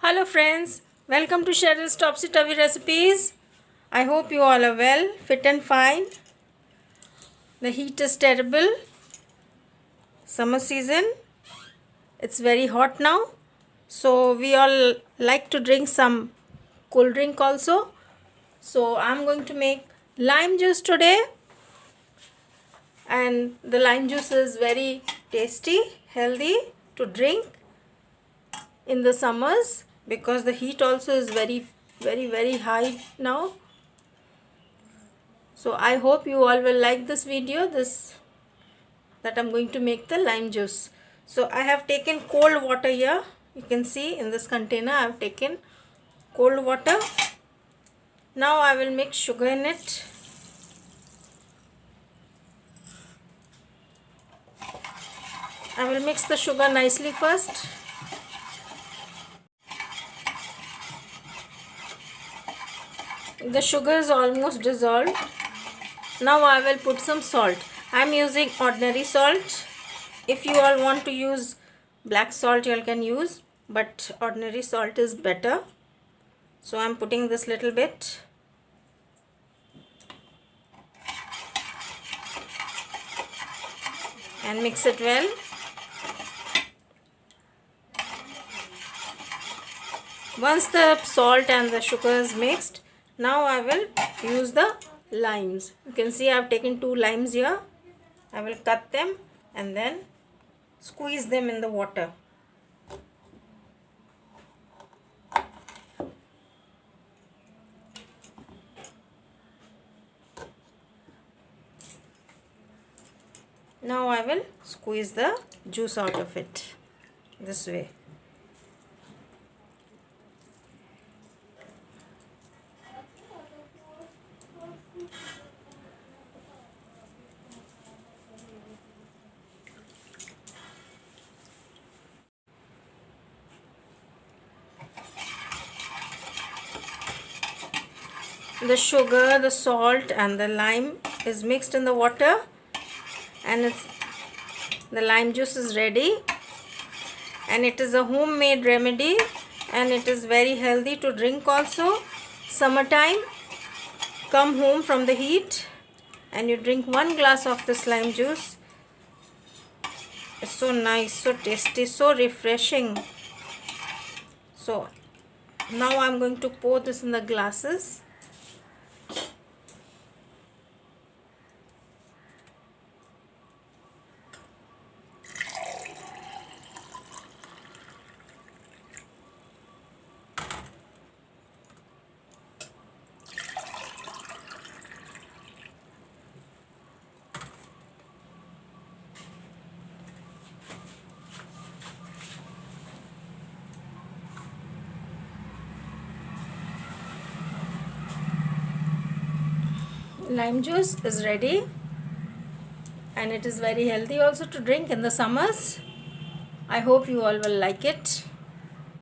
Hello friends, welcome to Cheryl's Topsy Turvy Recipes. I hope you all are well, fit and fine. The heat is terrible. Summer season. It's very hot now. So we all like to drink some cold drink also. So I'm going to make lime juice today. And the lime juice is very tasty, healthy to drink in the summers, because the heat also is very high now. So I hope you all will like this video, that I'm going to make the lime juice. So I have taken cold water here. You can see in this container I have taken cold water. Now I will mix sugar in it. I will mix the sugar nicely first. The sugar is almost dissolved. Now I will put some salt. I am using ordinary salt. If you all want to use black salt, you all can use, but ordinary salt is better. So I am putting this little bit. And mix it well. Once the salt and the sugar is mixed, now I will use the limes. You can see I have taken 2 limes here. I will cut them and then squeeze them in the water. Now I will squeeze the juice out of it this way. The sugar, the salt and the lime is mixed in the water, and the lime juice is ready, and it is a homemade remedy and it is very healthy to drink also. Summertime, come home from the heat and you drink 1 glass of this lime juice. It's so nice, so tasty, so refreshing. So now I'm going to pour this in the glasses. Lime juice is ready, and it is very healthy also to drink in the summers. I hope you all will like it.